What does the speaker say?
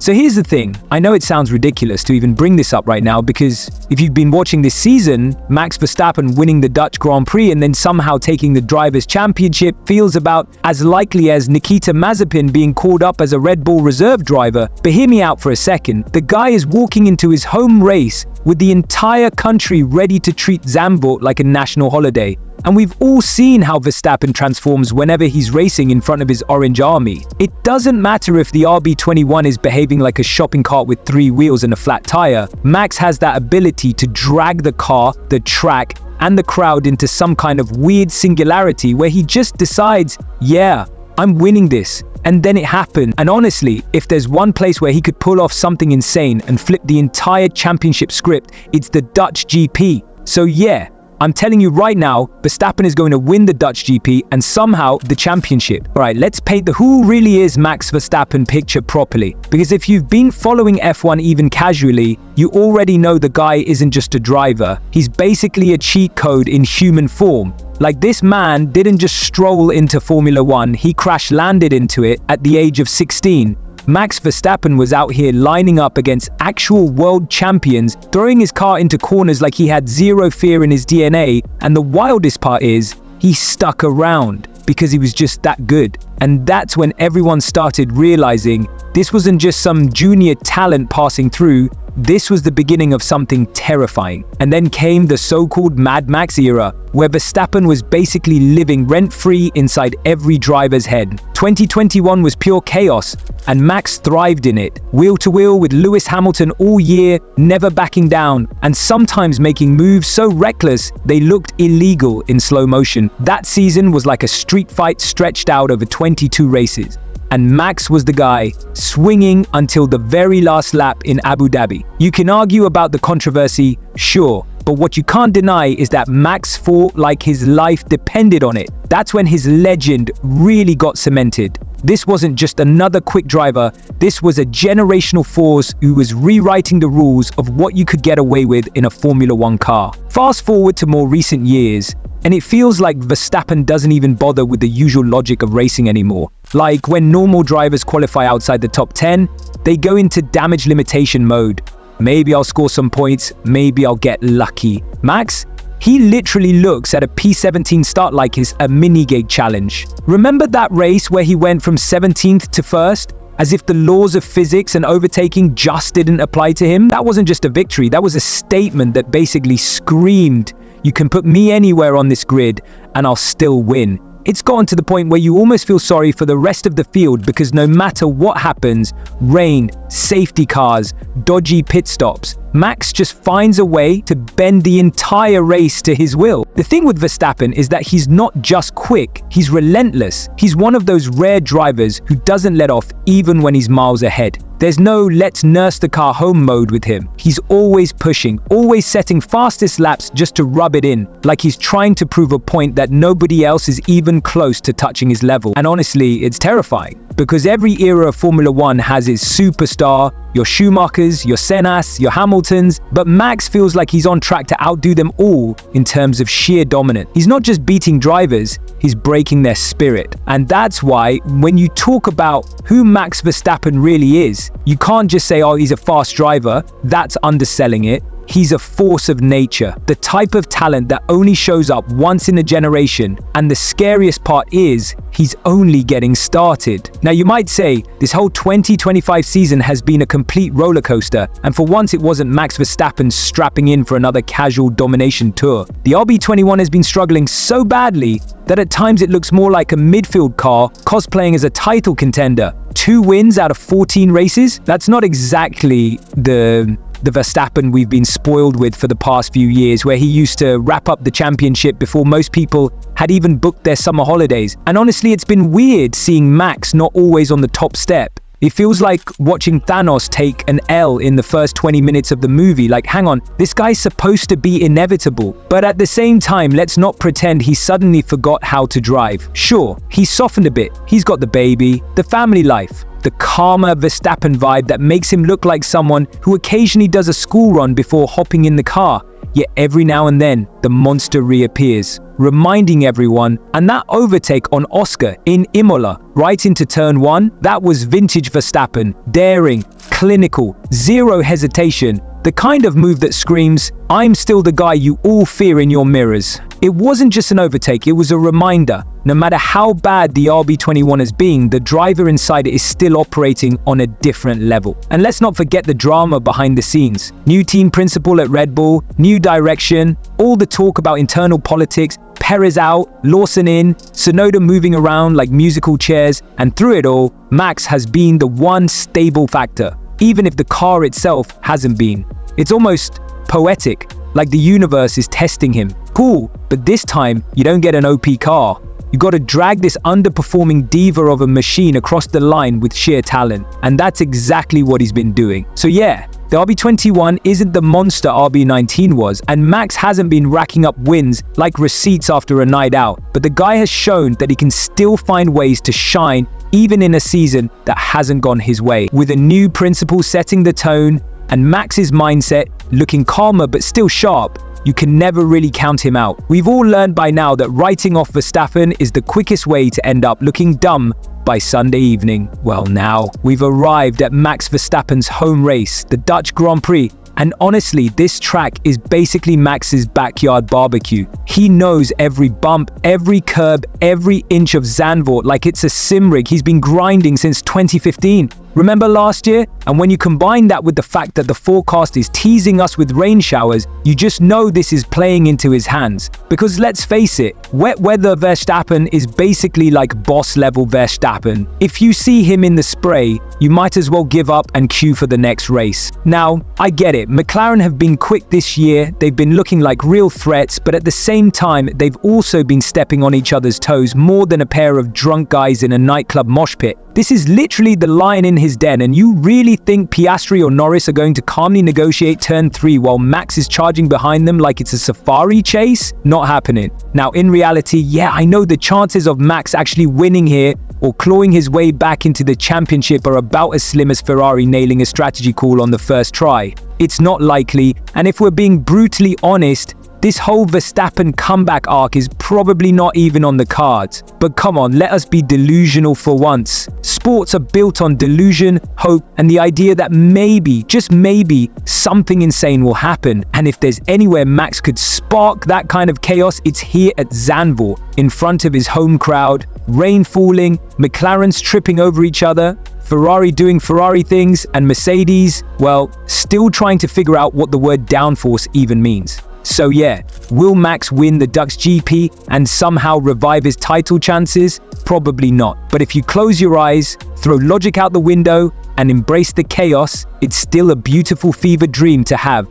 So here's the thing, I know it sounds ridiculous to even bring this up right now because if you've been watching this season, Max Verstappen winning the Dutch Grand Prix and then somehow taking the Drivers' Championship feels about as likely as Nikita Mazepin being called up as a Red Bull reserve driver. But hear me out for a second, the guy is walking into his home race with the entire country ready to treat Zandvoort like a national holiday. And we've all seen how Verstappen transforms whenever he's racing in front of his orange army. It doesn't matter if the RB21 is behaving like a shopping cart with 3 wheels and a flat tire. Max has that ability to drag the car, the track, and the crowd into some kind of weird singularity where he just decides, yeah, I'm winning this. And then it happened. And honestly, if there's one place where he could pull off something insane and flip the entire championship script, it's the Dutch GP. So yeah, I'm telling you right now, Verstappen is going to win the Dutch GP and somehow the championship. Alright, let's paint the who really is Max Verstappen picture properly. Because if you've been following F1 even casually, you already know the guy isn't just a driver. He's basically a cheat code in human form. Like, this man didn't just stroll into Formula 1, he crash-landed into it at the age of 16. Max Verstappen was out here lining up against actual world champions, throwing his car into corners like he had zero fear in his DNA, and the wildest part is, he stuck around because he was just that good. And that's when everyone started realizing this wasn't just some junior talent passing through, this was the beginning of something terrifying. And then came the so-called Mad Max era, where Verstappen was basically living rent-free inside every driver's head. 2021 was pure chaos, and Max thrived in it, wheel-to-wheel with Lewis Hamilton all year, never backing down, and sometimes making moves so reckless they looked illegal in slow motion. That season was like a street fight stretched out over 22 races. And Max was the guy, swinging until the very last lap in Abu Dhabi. You can argue about the controversy, sure, but what you can't deny is that Max fought like his life depended on it. That's when his legend really got cemented. This wasn't just another quick driver, this was a generational force who was rewriting the rules of what you could get away with in a Formula 1 car. Fast forward to more recent years, and it feels like Verstappen doesn't even bother with the usual logic of racing anymore. Like when normal drivers qualify outside the top 10, they go into damage limitation mode. Maybe I'll score some points, maybe I'll get lucky. Max? He literally looks at a P17 start like it's a mini-gig challenge. Remember that race where he went from 17th to 1st? As if the laws of physics and overtaking just didn't apply to him? That wasn't just a victory, that was a statement that basically screamed, you can put me anywhere on this grid and I'll still win. It's gotten to the point where you almost feel sorry for the rest of the field because no matter what happens, rain, safety cars, dodgy pit stops, Max just finds a way to bend the entire race to his will. The thing with Verstappen is that he's not just quick, he's relentless. He's one of those rare drivers who doesn't let off even when he's miles ahead. There's no let's nurse the car home mode with him. He's always pushing, always setting fastest laps just to rub it in, like he's trying to prove a point that nobody else is even close to touching his level. And honestly, it's terrifying, because every era of Formula 1 has its superstar, your Schumachers, your Sennas, your Hamiltons, but Max feels like he's on track to outdo them all in terms of sheer dominance. He's not just beating drivers, he's breaking their spirit. And that's why, when you talk about who Max Verstappen really is, you can't just say, oh, he's a fast driver. That's underselling it. He's a force of nature, the type of talent that only shows up once in a generation. And the scariest part is, he's only getting started. Now you might say, this whole 2025 season has been a complete roller coaster, and for once it wasn't Max Verstappen strapping in for another casual domination tour. The RB21 has been struggling so badly that at times it looks more like a midfield car cosplaying as a title contender. 2 wins out of 14 races? That's not exactly the Verstappen we've been spoiled with for the past few years, where he used to wrap up the championship before most people had even booked their summer holidays. And honestly, it's been weird seeing Max not always on the top step. It feels like watching Thanos take an L in the first 20 minutes of the movie. Like, hang on, this guy's supposed to be inevitable. But at the same time, let's not pretend he suddenly forgot how to drive. Sure, he's softened a bit. He's got the baby, the family life, the calmer Verstappen vibe that makes him look like someone who occasionally does a school run before hopping in the car. yet every now and then, the monster reappears, reminding everyone. And that overtake on Oscar in Imola, right into turn 1, that was vintage Verstappen, daring, clinical, zero hesitation, the kind of move that screams, "I'm still the guy you all fear in your mirrors." It wasn't just an overtake, it was a reminder. No matter how bad the RB21 has been, the driver inside it is still operating on a different level. And let's not forget the drama behind the scenes. New team principal at Red Bull, new direction, all the talk about internal politics, Perez out, Lawson in, Tsunoda moving around like musical chairs, and through it all, Max has been the one stable factor, even if the car itself hasn't been. It's almost poetic, like the universe is testing him. Cool, but this time you don't get an OP car. You gotta drag this underperforming diva of a machine across the line with sheer talent, and that's exactly what he's been doing. So yeah, the RB21 isn't the monster RB19 was, and Max hasn't been racking up wins like receipts after a night out, but the guy has shown that he can still find ways to shine even in a season that hasn't gone his way. With a new principal setting the tone, and Max's mindset looking calmer but still sharp, you can never really count him out. We've all learned by now that writing off Verstappen is the quickest way to end up looking dumb by Sunday evening. Well, now we've arrived at Max Verstappen's home race, the Dutch Grand Prix. And honestly, this track is basically Max's backyard barbecue. He knows every bump, every curb, every inch of Zandvoort like it's a sim rig he's been grinding since 2015. Remember last year? And when you combine that with the fact that the forecast is teasing us with rain showers, you just know this is playing into his hands. Because let's face it, wet weather Verstappen is basically like boss level Verstappen. If you see him in the spray, you might as well give up and queue for the next race. Now, I get it, McLaren have been quick this year, they've been looking like real threats, but at the same time, they've also been stepping on each other's toes more than a pair of drunk guys in a nightclub mosh pit. This is literally the lion in his den, and you really think Piastri or Norris are going to calmly negotiate turn 3 while Max is charging behind them like it's a safari chase? Not happening. Now, in reality, yeah, I know the chances of Max actually winning here or clawing his way back into the championship are about as slim as Ferrari nailing a strategy call on the first try. It's not likely, and if we're being brutally honest, this whole Verstappen comeback arc is probably not even on the cards. But come on, let us be delusional for once. Sports are built on delusion, hope, and the idea that maybe, just maybe, something insane will happen. And if there's anywhere Max could spark that kind of chaos, it's here at Zandvoort, in front of his home crowd, rain falling, McLarens tripping over each other, Ferrari doing Ferrari things, and Mercedes, well, still trying to figure out what the word downforce even means. So yeah, will Max win the Dutch GP and somehow revive his title chances? Probably not. But if you close your eyes, throw logic out the window, and embrace the chaos, it's still a beautiful fever dream to have.